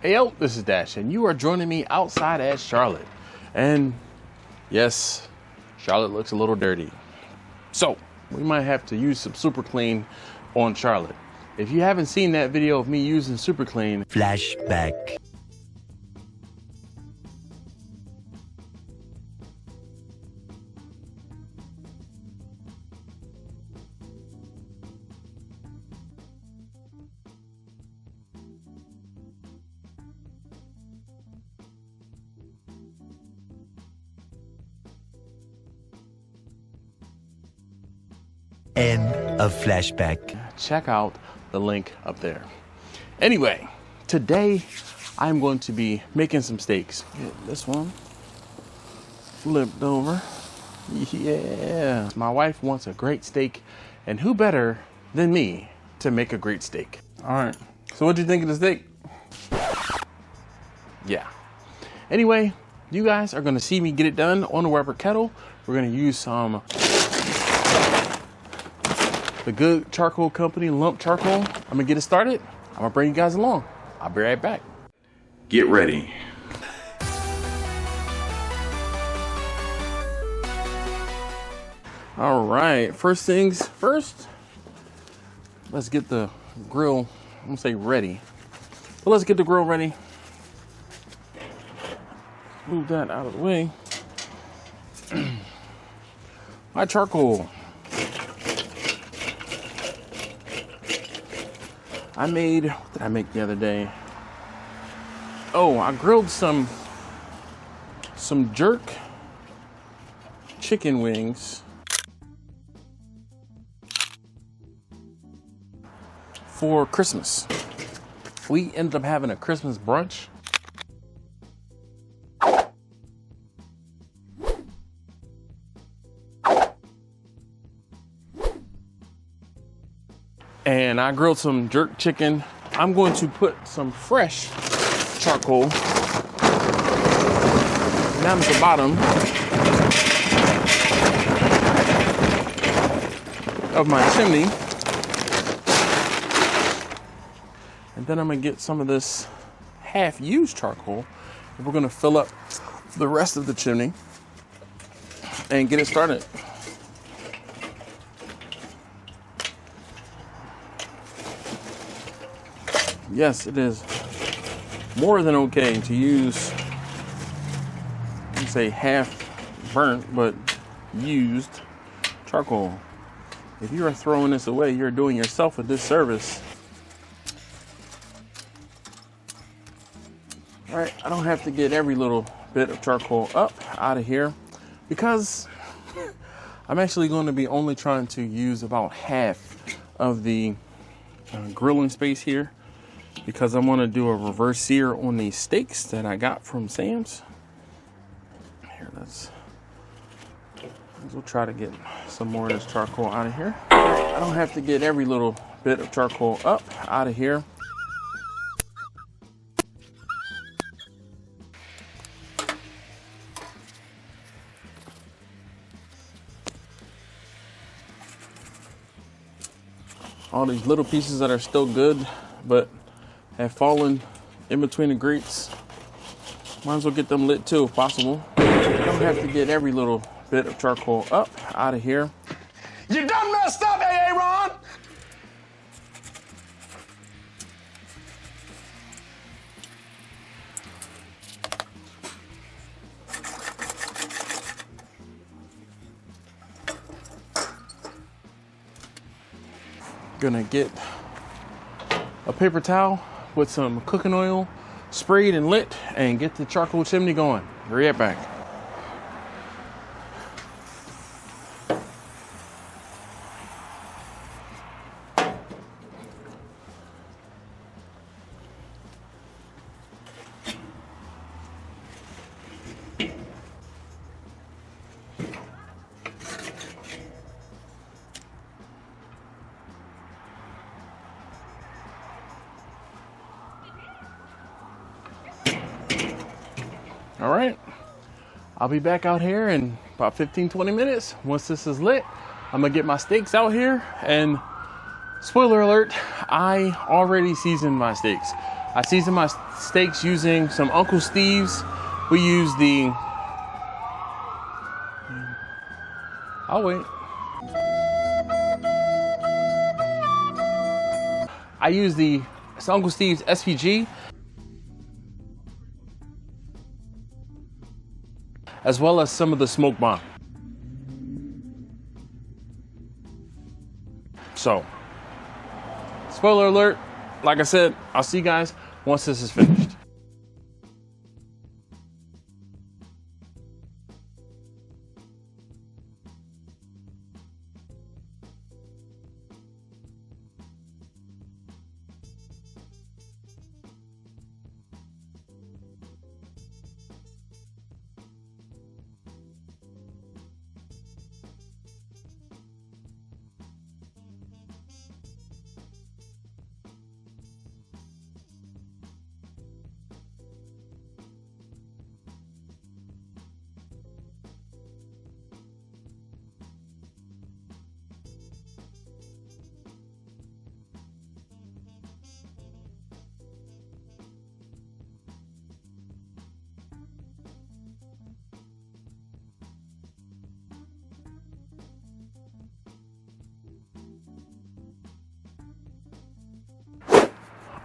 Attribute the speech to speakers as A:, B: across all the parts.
A: Hey yo, this is Dash, and you are joining me outside at Charlotte. And yes, Charlotte looks a little dirty. So we might have to use some super clean on Charlotte. If you haven't seen that video of me using super clean,
B: flashback. End of flashback.
A: check out the link up there. Anyway, today I'm going to be making some steaks. Get this one flipped over. Yeah, my wife wants a great steak, and who better than me to make a great steak? All right, so what do you think of the steak? Yeah. Anyway, you guys are gonna see me get it done on the Weber kettle. We're gonna use some the Good Charcoal Company lump charcoal. I'm gonna get it started. I'm gonna bring you guys along. I'll be right back. Get ready. All right, first things first, let's get the grill, I'm gonna say ready. But let's get the grill ready. Move that out of the way. My charcoal. What did I make the other day? Oh, I grilled some jerk chicken wings for Christmas. We ended up having a Christmas brunch. And I grilled some jerk chicken. I'm going to put some fresh charcoal down at the bottom of my chimney. And then I'm gonna get some of this half-used charcoal, and we're gonna fill up the rest of the chimney and get it started. Yes, it is more than okay to use, let's say, half burnt but used charcoal. If you are throwing this away, you're doing yourself a disservice. All right, I don't have to get every little bit of charcoal up out of here because I'm actually going to be only trying to use about half of the grilling space here, because I'm going to do a reverse sear on these steaks that I got from Sam's. Here, we'll try to get some more of this charcoal out of here. I don't have to get every little bit of charcoal up out of here. All these little pieces that are still good, but have fallen in between the grates. Might as well get them lit too if possible. I don't have to get every little bit of charcoal up out of here. You done messed up, Aaron! Gonna get a paper towel with some cooking oil, sprayed and lit, and get the charcoal chimney going. Be right back. All right, I'll be back out here in about 15-20 minutes. Once this is lit, I'm gonna get my steaks out here, and spoiler alert, I already seasoned my steaks. I season my steaks using some Uncle Steve's. We use the, I'll wait. I use the Uncle Steve's SPG, as well as some of the smoke bomb. So, spoiler alert, like I said, I'll see you guys once this is finished.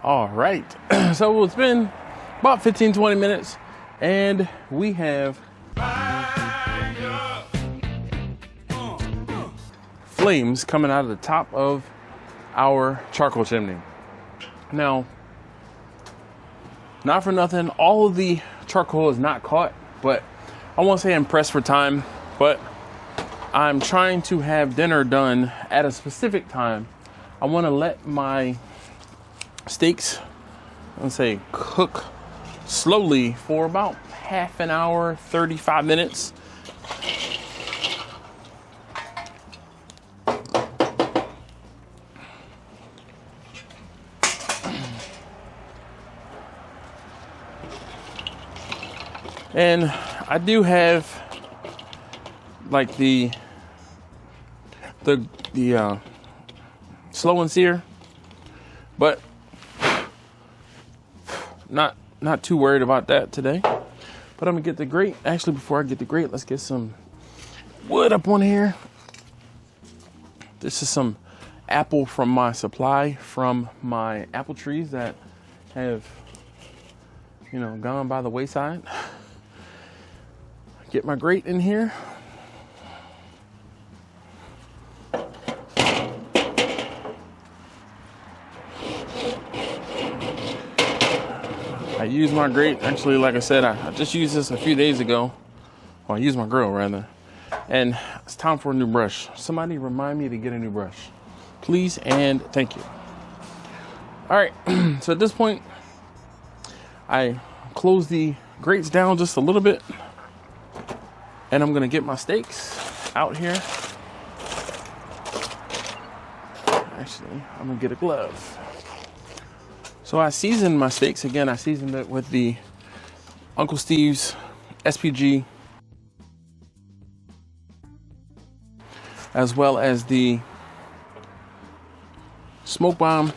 A: All right, so it's been about 15-20 minutes and we have flames coming out of the top of our charcoal chimney. Now, not for nothing, all of the charcoal is not caught, but I won't say I'm pressed for time, but I'm trying to have dinner done at a specific time. I want to let my steaks, let's say, cook slowly for about half an hour, 35 minutes. And I do have like the slow and sear, but not too worried about that today. But I'm gonna get the grate. Actually, before I get the grate, let's get some wood up on here. This is some apple from my supply from my apple trees that have, you know, gone by the wayside. Get my grate in here. I use my grate, actually, like I said, I just used this a few days ago. Well, I used my grill, rather. And it's time for a new brush. Somebody remind me to get a new brush, please, and thank you. All right, so at this point, I close the grates down just a little bit, and I'm gonna get my steaks out here. Actually, I'm gonna get a glove. So I seasoned my steaks. Again, I seasoned it with the Uncle Steve's SPG, as well as the smoke bomb.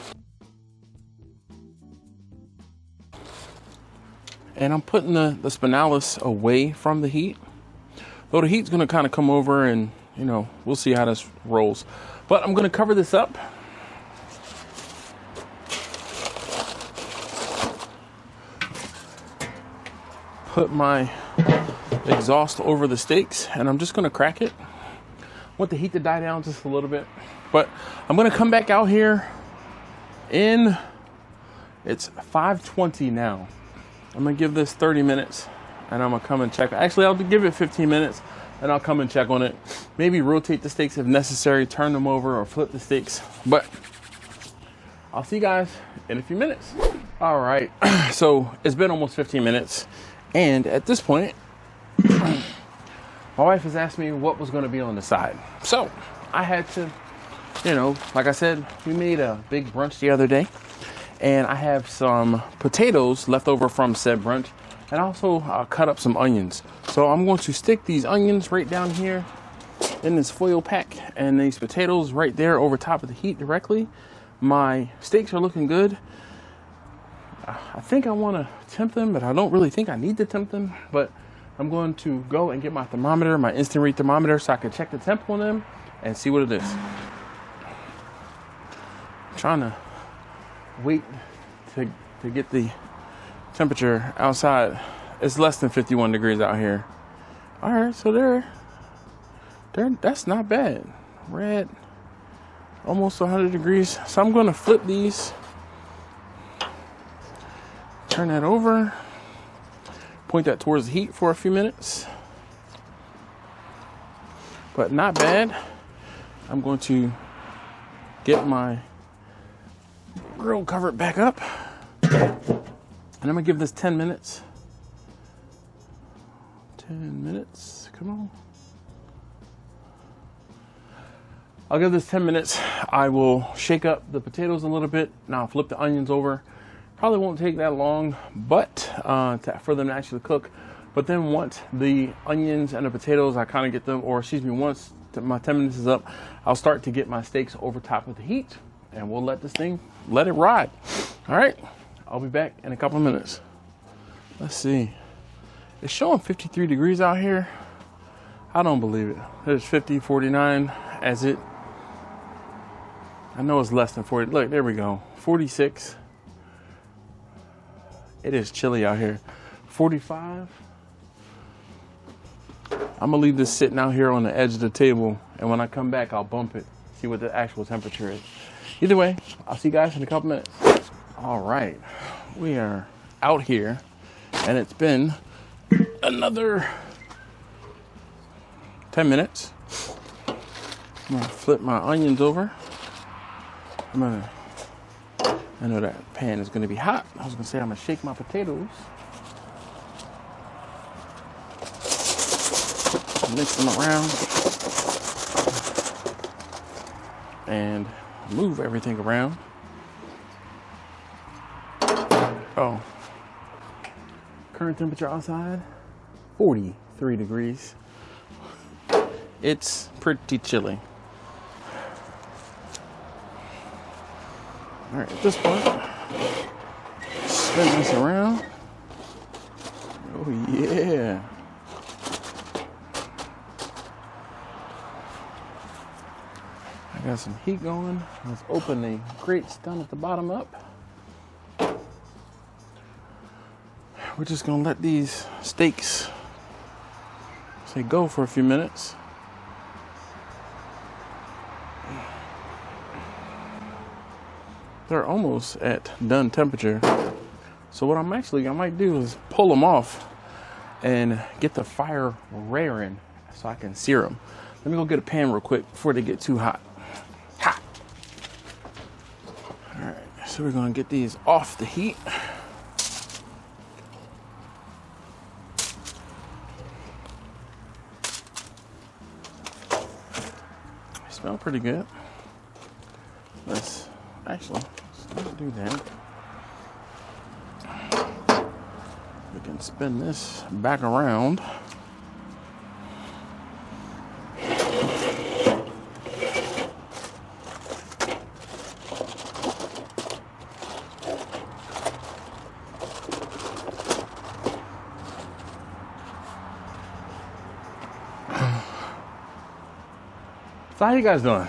A: And I'm putting the spinalis away from the heat. Though the heat's gonna kind of come over and, you know, we'll see how this rolls. But I'm gonna cover this up. Put my exhaust over the steaks, and I'm just gonna crack it. Want the heat to die down just a little bit, but I'm gonna come back out here in, it's 5:20 now. I'm gonna give this 30 minutes and I'm gonna come and check. Actually, I'll give it 15 minutes and I'll come and check on it. Maybe rotate the steaks if necessary, turn them over or flip the steaks, but I'll see you guys in a few minutes. All right, so it's been almost 15 minutes. And at this point, my wife has asked me what was gonna be on the side. So I had to, you know, like I said, we made a big brunch the other day, and I have some potatoes left over from said brunch, and also cut up some onions. So I'm going to stick these onions right down here in this foil pack, and these potatoes right there over top of the heat directly. My steaks are looking good. I think I want to temp them, but I don't really think I need to temp them. But I'm going to go and get my thermometer, my instant read thermometer, so I can check the temp on them and see what it is. I'm trying to wait to get the temperature outside. It's less than 51 degrees out here. All right, so that's not bad. Red, almost 100 degrees. So I'm going to flip these. Turn that over. Point that towards the heat for a few minutes. But not bad. I'm going to get my grill cover back up. And I'm going to give this 10 minutes. 10 minutes. Come on. I'll give this 10 minutes. I will shake up the potatoes a little bit. Now I'll flip the onions over. Probably won't take that long, but for them to actually cook. But then once the onions and the potatoes, I kind of get them, or excuse me, once my 10 minutes is up, I'll start to get my steaks over top of the heat, and we'll let it ride. All right, I'll be back in a couple of minutes. Let's see. It's showing 53 degrees out here. I don't believe it. There's 50, 49 as it. I know it's less than 40. Look, there we go. 46. It is chilly out here. 45. I'm gonna leave this sitting out here on the edge of the table, and when I come back, I'll bump it, see what the actual temperature is. Either way, I'll see you guys in a couple minutes. All right, we are out here, and it's been another 10 minutes. I'm gonna flip my onions over. I know that pan is gonna be hot. I was gonna say I'm gonna shake my potatoes. Mix them around. And move everything around. Oh. Current temperature outside, 43 degrees. It's pretty chilly. All right, at this point, spin this around. Oh yeah. I got some heat going. Let's open the grates down at the bottom up. We're just gonna let these steaks go for a few minutes. They're almost at done temperature. So what I might do is pull them off and get the fire raring so I can sear them. Let me go get a pan real quick before they get too hot. All right, so we're gonna get these off the heat. They smell pretty good. Let's not do that. We can spin this back around. So how you guys doing?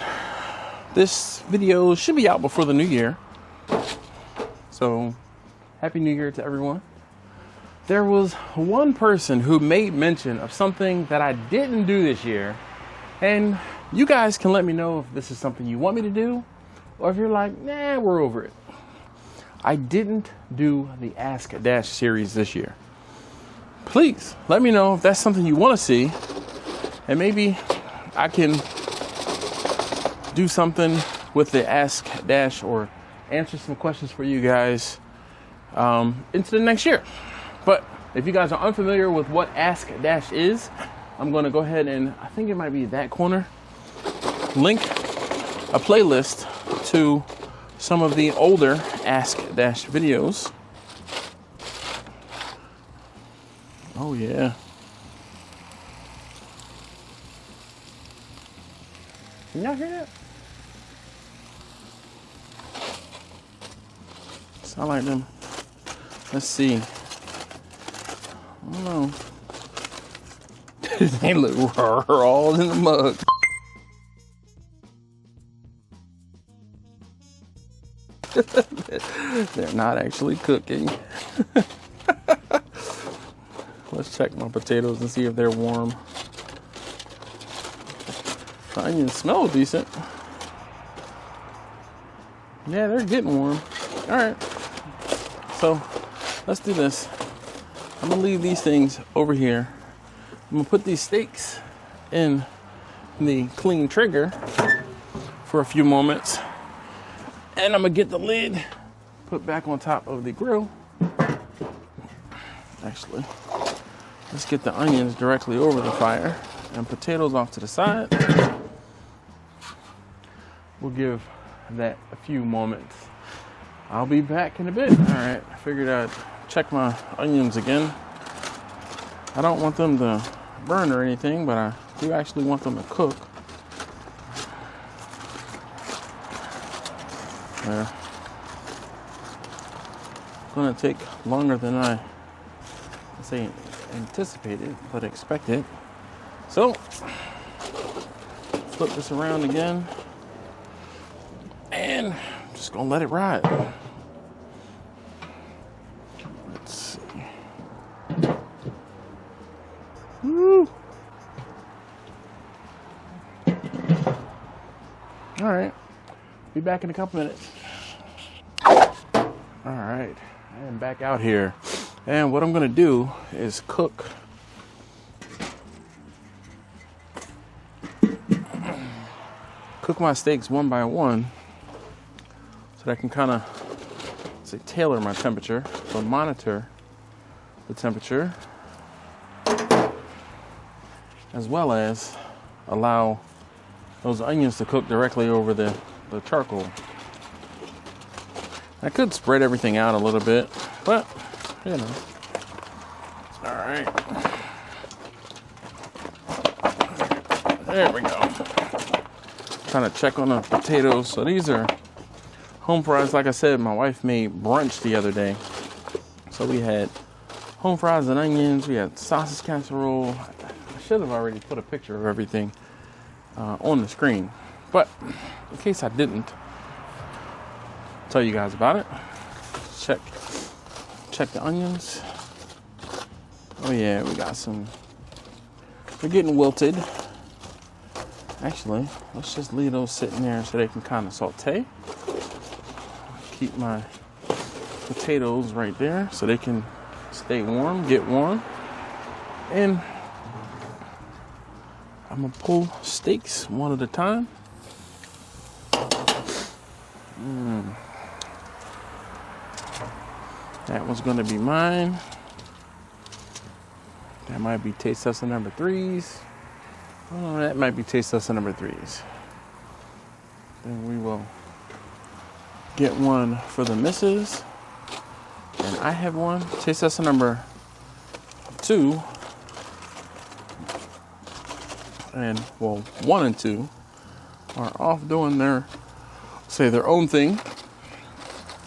A: This video should be out before the new year. So happy new year to everyone. There was one person who made mention of something that I didn't do this year. And you guys can let me know if this is something you want me to do, or if you're like, nah, we're over it. I didn't do the Ask Dash series this year. Please let me know if that's something you want to see, and maybe I can do something with the Ask Dash or answer some questions for you guys into the next year. But if you guys are unfamiliar with what Ask Dash is, I'm going to go ahead and, I think it might be that corner, link a playlist to some of the older Ask Dash videos. Oh yeah. Can y'all hear that? Sound like them Let's see. I don't know. They look all in the mug. They're not actually cooking. Let's check my potatoes and see if they're warm. The onions smell decent. Yeah, they're getting warm. All right. So let's do this. I'm gonna leave these things over here. I'm gonna put these steaks in the clean trigger for a few moments. And I'm gonna get the lid put back on top of the grill. Actually, let's get the onions directly over the fire and potatoes off to the side. We'll give that a few moments. I'll be back in a bit. All right, I figured I'd check my onions again. I don't want them to burn or anything, but I do actually want them to cook. There. It's gonna take longer than I say anticipated, but expected. So, flip this around again, and I'm just gonna let it ride. Let's see. Woo! All right, be back in a couple minutes. All right, I am back out here, and what I'm gonna do is cook my steaks one by one, so that I can kind of tailor my temperature, so monitor the temperature, as well as allow those onions to cook directly over the charcoal. I could spread everything out a little bit, but you know. All right. There we go. Trying to check on the potatoes. So these are home fries. Like I said, my wife made brunch the other day. So we had home fries and onions. We had sausage casserole. I should have already put a picture of everything on the screen. But in case I didn't, tell you guys about it. Check the onions. Oh yeah, we got some. They're getting wilted. Actually, let's just leave those sitting there so they can kind of saute. Keep my potatoes right there so they can stay warm, get warm. And I'm gonna pull steaks one at a time. That one's gonna be mine. That might be taste tester number 3s. Oh, that might be taste tester number 3s. Then we will get one for the missus. And I have one, taste tester number 2. And well, 1 and 2 are off doing their own thing.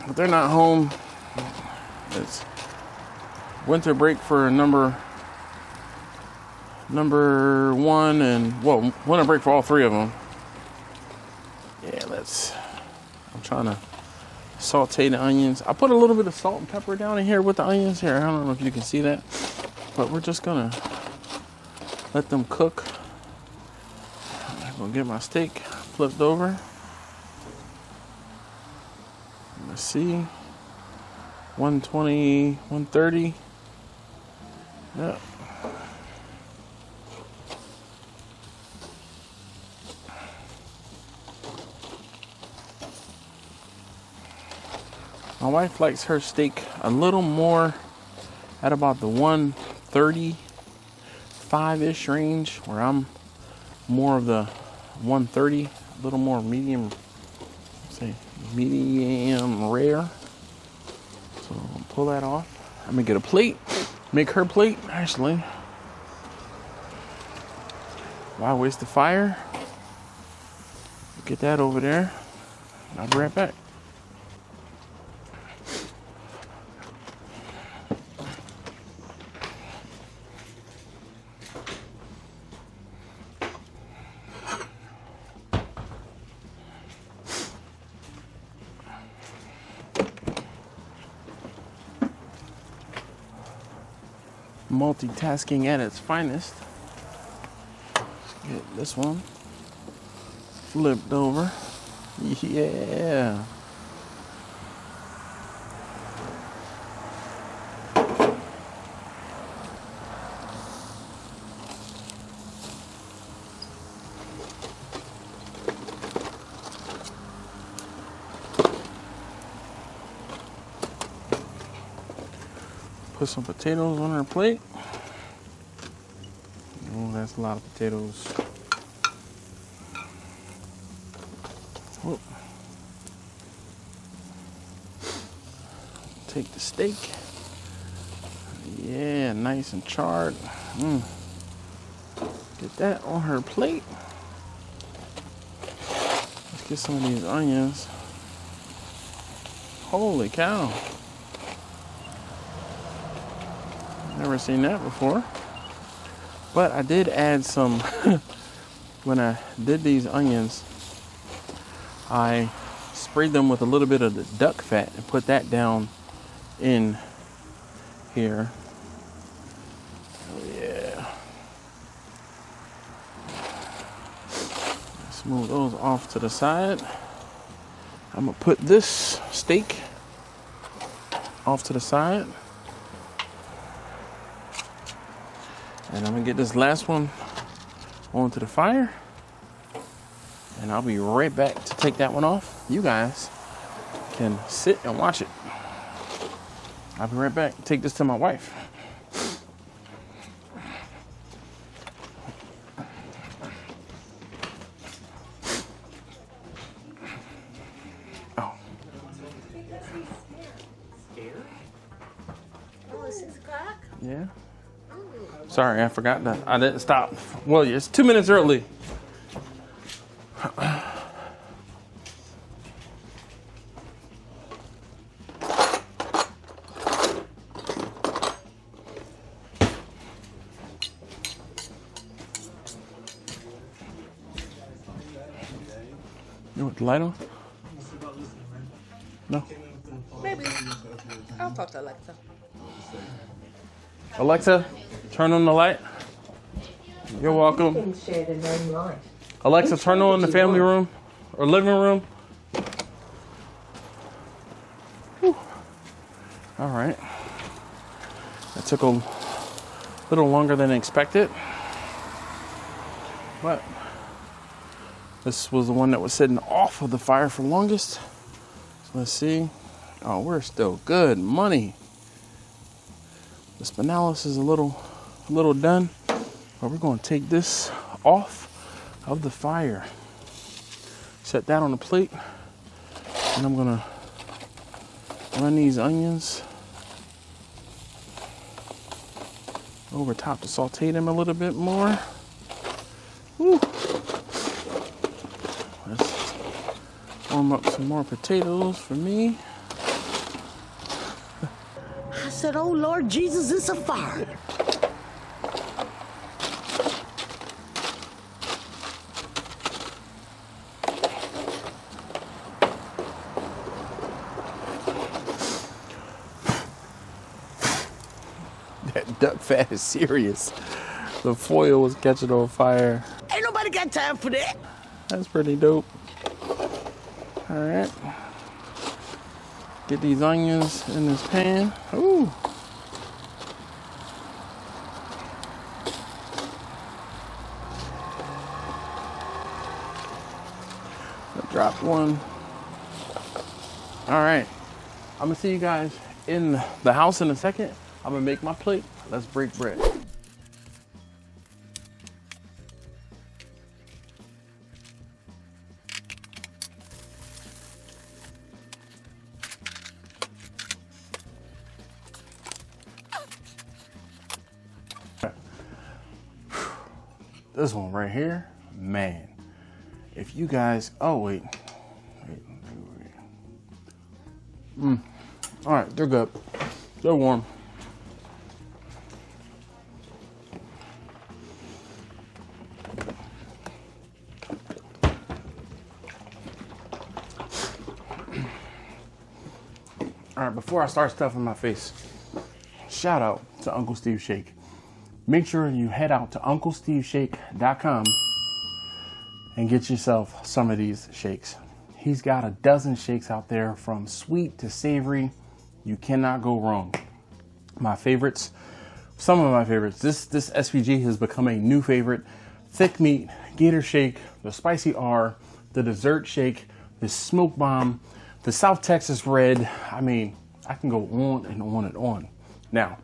A: But they're not home. It's winter break for number 1 and, well, winter break for all 3 of them. Yeah, I'm trying to saute the onions. I put a little bit of salt and pepper down in here with the onions here. I don't know if you can see that, but we're just gonna let them cook. I'm gonna get my steak flipped over. Let's see. 120, 130. Yeah. My wife likes her steak a little more at about the 135-ish range, where I'm more of the 130, a little more medium rare. So I'll pull that off. I'm gonna get a plate, make her plate, actually. Why waste the fire? Get that over there. I'll be right back. Multitasking at its finest. Let's get this one flipped over. Yeah. Put some potatoes on our plate. Oh, that's a lot of potatoes. Whoop. Take the steak. Yeah, nice and charred. Get that on her plate. Let's get some of these onions. Holy cow. Never seen that before. But I did add some, when I did these onions, I sprayed them with a little bit of the duck fat and put that down in here. Oh yeah. Let's move those off to the side. I'm gonna put this steak off to the side. And I'm gonna get this last one onto the fire. And I'll be right back to take that one off. You guys can sit and watch it. I'll be right back. Take this to my wife. Oh.
C: Oh, it's 6 o'clock?
A: Yeah. Sorry, I forgot that. I didn't stop. Well, it's 2 minutes early. You want the light on? No.
C: Maybe. I'll talk to Alexa.
A: Alexa, turn on the light. You're welcome.
D: You can share the main light.
A: Alexa, turn on the family room or living room. Whew. All right. That took a little longer than expected. But this was the one that was sitting off of the fire for longest. So let's see. Oh, we're still good. Money. The spinalis is a little done, but we're going to take this off of the fire. Set that on the plate, and I'm going to run these onions over top to saute them a little bit more. Woo. Let's warm up some more potatoes for me.
C: I said, oh, Lord Jesus, it's a fire.
A: That duck fat is serious. The foil was catching on fire.
C: Ain't nobody got time for that.
A: That's pretty dope. All right. Get these onions in this pan. Ooh. I dropped one. All right. I'm gonna see you guys in the house in a second. I'm gonna make my plate. Let's break bread. This one right here, man. If you guys, oh wait. All right, they're good. They're warm. All right, before I start stuffing my face, shout out to Uncle Steve Shake. make sure you head out to UncleSteveShake.com and get yourself some of these shakes. He's got a dozen shakes out there, from sweet to savory. You cannot go wrong. My favorites, some of my favorites. This SVG has become a new favorite. Thick meat, gator shake, the spicy R, the dessert shake, the smoke bomb, the South Texas red. I mean, I can go on and on and on. Now,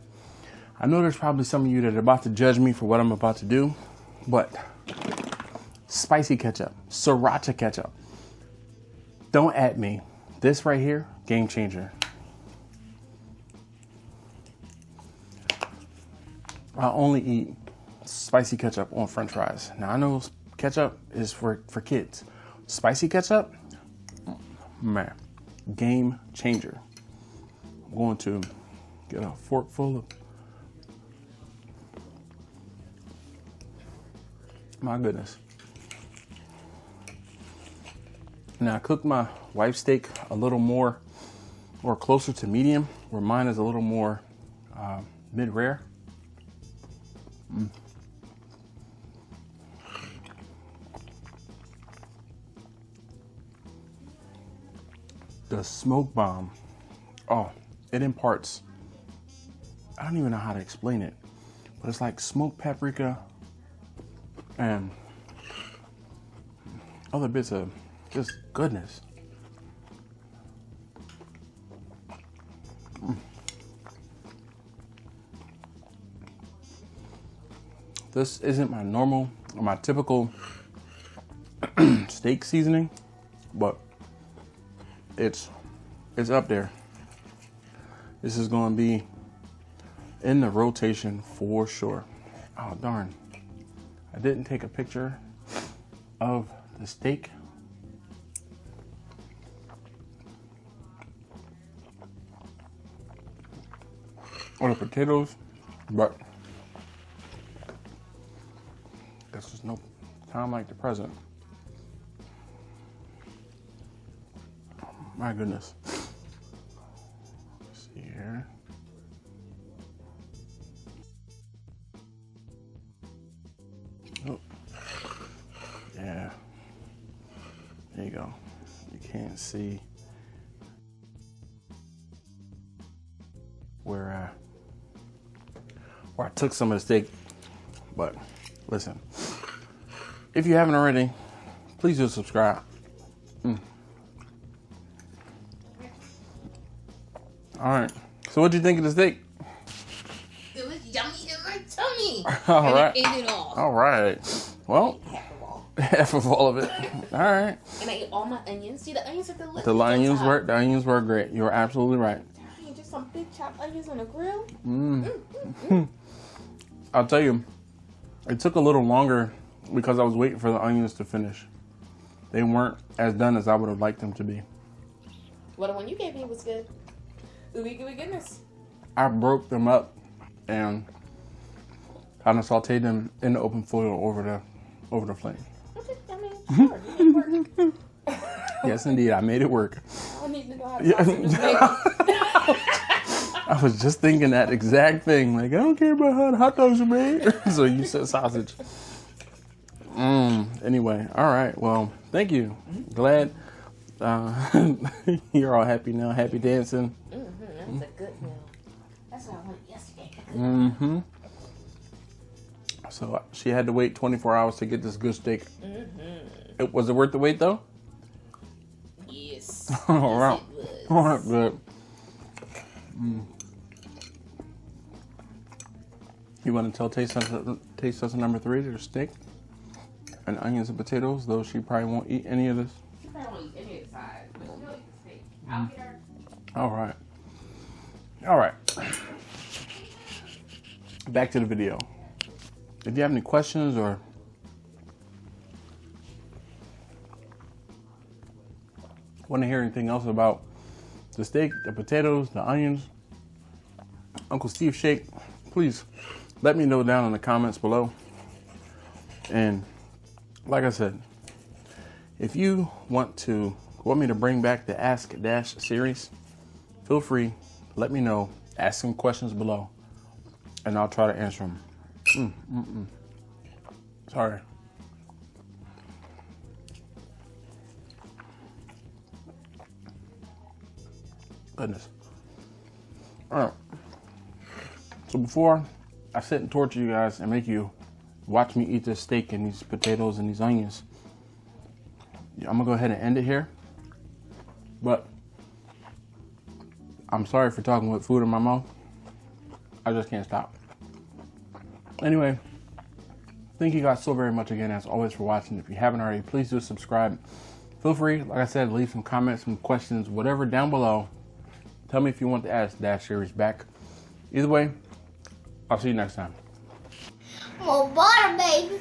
A: I know there's probably some of you that are about to judge me for what I'm about to do, but spicy ketchup, sriracha ketchup, don't at me. This right here, game changer. I only eat spicy ketchup on French fries. Now I know ketchup is for kids. Spicy ketchup, man, game changer. I'm going to get a fork full of, my goodness. Now I cooked my wife's steak a little more, or closer to medium, where mine is a little more mid-rare. The smoke bomb, oh, it imparts, I don't even know how to explain it, but it's like smoked paprika and other bits of just goodness. This isn't my normal or my typical steak seasoning, but it's up there. This is going to be in the rotation for sure. Oh, darn. I didn't take a picture of the steak. Or the potatoes, but there's just no time like the present. Oh, my goodness. Let's see here. Oh, yeah. There you go. You can't see where I took some of the steak, but listen, if you haven't already, please do subscribe. All right, so what'd you think of the steak?
D: It was yummy in my tummy.
A: All
D: and
A: right.
D: I ate it all.
A: All right, well, half of all of it. All right.
D: And I ate all my onions. See, the onions are delicious.
A: The onions were great. You're absolutely right.
D: Dang, just some big chopped onions on the grill.
A: I'll tell you, it took a little longer because I was waiting for the onions to finish. They weren't as done as I would have liked them to be.
D: Well, the one you gave me was good. Ooey gooey goodness.
A: I broke them up and kind of sauteed them in the open foil over the flame.
D: Okay, I mean, sure, you make it work.
A: Yes, indeed, I made it work.
D: I need to know how to sausage is made.
A: I was just thinking that exact thing. Like, I don't care about how the hot dogs are made. So you said sausage. Anyway, all right. Well, thank you. Glad you're all happy now. Happy dancing.
D: That was a good meal. That's what I wanted yesterday.
A: So she had to wait 24 hours to get this good steak. Was it worth the wait, though?
D: Yes.
A: All right.
D: Yes, it was.
A: All right, good. You want to tell taste tester number 3 to the steak and onions and potatoes, though she probably won't eat any of this.
D: She probably won't eat any of the sides, but she'll eat the steak. I'll get her.
A: All right. All right. Back to the video. If you have any questions or want to hear anything else about the steak, the potatoes, the onions, Uncle Steve Shake, please let me know down in the comments below. And like I said, if you want me to bring back the Ask Dash series, feel free, let me know, ask some questions below, and I'll try to answer them. Sorry. Goodness. All right. So before I sit and torture you guys and make you watch me eat this steak and these potatoes and these onions, I'm gonna go ahead and end it here. But I'm sorry for talking with food in my mouth. I just can't stop. Anyway, thank you guys so very much again, as always, for watching. If you haven't already, please do subscribe. Feel free, like I said, leave some comments, some questions, whatever down below. Tell me if you want the Ask Dash series back. Either way, I'll see you next time.
D: More butter, baby.